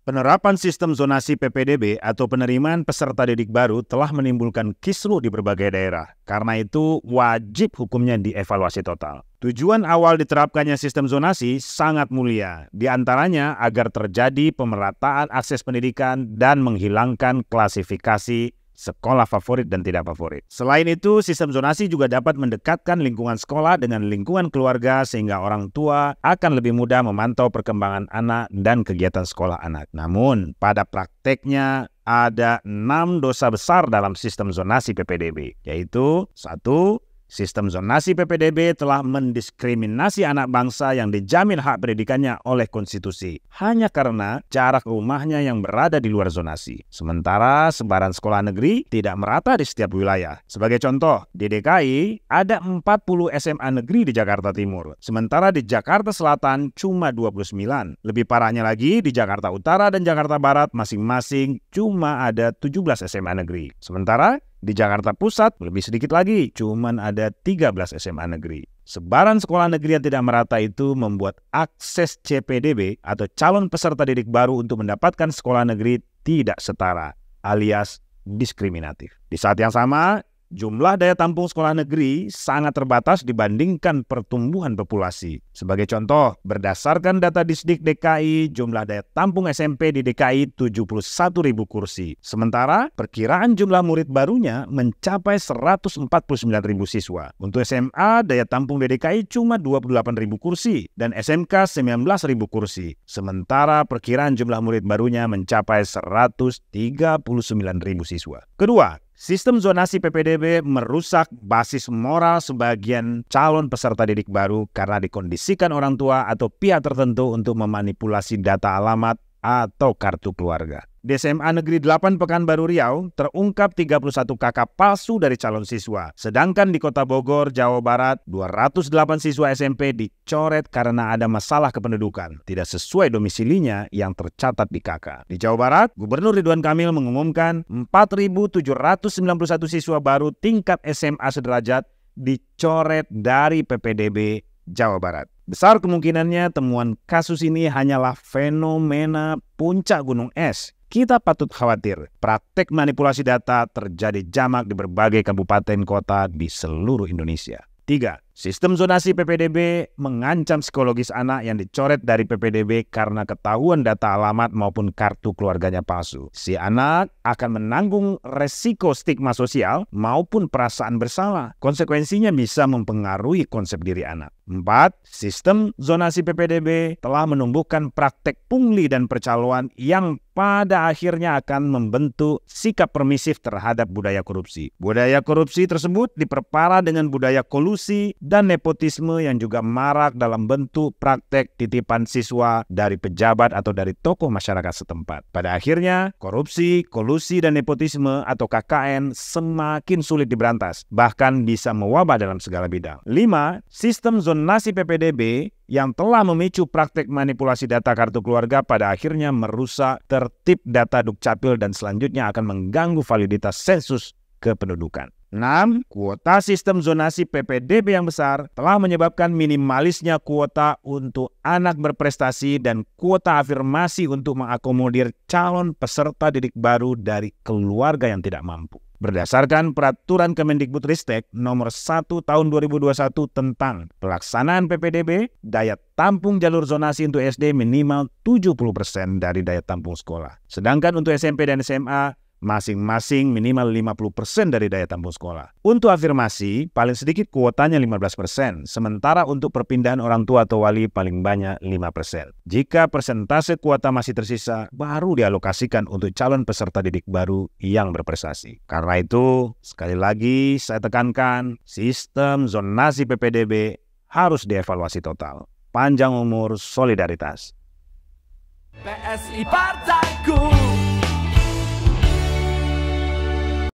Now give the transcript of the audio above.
Penerapan sistem zonasi PPDB atau penerimaan peserta didik baru telah menimbulkan kisruh di berbagai daerah. Karena itu, wajib hukumnya dievaluasi total. Tujuan awal diterapkannya sistem zonasi sangat mulia, di antaranya agar terjadi pemerataan akses pendidikan dan menghilangkan klasifikasi sekolah favorit dan tidak favorit. Selain itu, sistem zonasi juga dapat mendekatkan lingkungan sekolah dengan lingkungan keluarga sehingga orang tua akan lebih mudah memantau perkembangan anak dan kegiatan sekolah anak. Namun, pada prakteknya ada 6 dosa besar dalam sistem zonasi PPDB, yaitu 1. Sistem zonasi PPDB telah mendiskriminasi anak bangsa yang dijamin hak pendidikannya oleh konstitusi hanya karena jarak rumahnya yang berada di luar zonasi. Sementara sebaran sekolah negeri tidak merata di setiap wilayah. Sebagai contoh, di DKI ada 40 SMA negeri di Jakarta Timur, sementara di Jakarta Selatan cuma 29. Lebih parahnya lagi, di Jakarta Utara dan Jakarta Barat masing-masing cuma ada 17 SMA negeri. Sementara di Jakarta Pusat lebih sedikit lagi, cuman ada 13 SMA negeri. Sebaran sekolah negeri yang tidak merata itu membuat akses CPDB atau calon peserta didik baru untuk mendapatkan sekolah negeri tidak setara, alias diskriminatif. Di saat yang sama, jumlah daya tampung sekolah negeri sangat terbatas dibandingkan pertumbuhan populasi. Sebagai contoh, berdasarkan data Disdik DKI, jumlah daya tampung SMP di DKI 71.000 kursi. Sementara, perkiraan jumlah murid barunya mencapai 149.000 siswa. Untuk SMA, daya tampung di DKI cuma 28.000 kursi dan SMK 19.000 kursi. Sementara, perkiraan jumlah murid barunya mencapai 139.000 siswa. Kedua, sistem zonasi PPDB merusak basis moral sebagian calon peserta didik baru karena dikondisikan orang tua atau pihak tertentu untuk memanipulasi data alamat atau kartu keluarga. Di SMA Negeri 8 Pekanbaru Riau terungkap 31 KK palsu dari calon siswa. Sedangkan di Kota Bogor, Jawa Barat, 208 siswa SMP dicoret karena ada masalah kependudukan, tidak sesuai domisilinya yang tercatat di KK. Di Jawa Barat, Gubernur Ridwan Kamil mengumumkan 4.791 siswa baru tingkat SMA sederajat dicoret dari PPDB Jawa Barat. Besar kemungkinannya temuan kasus ini hanyalah fenomena puncak gunung es. Kita patut khawatir praktek manipulasi data terjadi jamak di berbagai kabupaten kota di seluruh Indonesia. 3. Sistem zonasi PPDB mengancam psikologis anak yang dicoret dari PPDB karena ketahuan data alamat maupun kartu keluarganya palsu. Si anak akan menanggung resiko stigma sosial maupun perasaan bersalah. Konsekuensinya bisa mempengaruhi konsep diri anak. 4. Sistem zonasi PPDB telah menumbuhkan praktek pungli dan percaloan yang pada akhirnya akan membentuk sikap permisif terhadap budaya korupsi. Budaya korupsi tersebut diperparah dengan budaya kolusi dan nepotisme yang juga marak dalam bentuk praktek titipan siswa dari pejabat atau dari tokoh masyarakat setempat. Pada akhirnya, korupsi, kolusi, dan nepotisme atau KKN semakin sulit diberantas, bahkan bisa mewabah dalam segala bidang. 5. Sistem zonasi PPDB yang telah memicu praktek manipulasi data kartu keluarga pada akhirnya merusak tertib data Dukcapil dan selanjutnya akan mengganggu validitas sensus kependudukan. 6. Kuota sistem zonasi PPDB yang besar telah menyebabkan minimalisnya kuota untuk anak berprestasi dan kuota afirmasi untuk mengakomodir calon peserta didik baru dari keluarga yang tidak mampu. Berdasarkan Peraturan Kemendikbudristek Nomor 1 Tahun 2021 tentang pelaksanaan PPDB, daya tampung jalur zonasi untuk SD minimal 70% dari daya tampung sekolah. Sedangkan untuk SMP dan SMA, masing-masing minimal 50% dari daya tampung sekolah. Untuk afirmasi, paling sedikit kuotanya 15%, sementara untuk perpindahan orang tua atau wali paling banyak 5%. Jika persentase kuota masih tersisa, baru dialokasikan untuk calon peserta didik baru yang berprestasi. Karena itu, sekali lagi saya tekankan, sistem zonasi PPDB harus dievaluasi total. Panjang umur solidaritas. PSI Partaiku.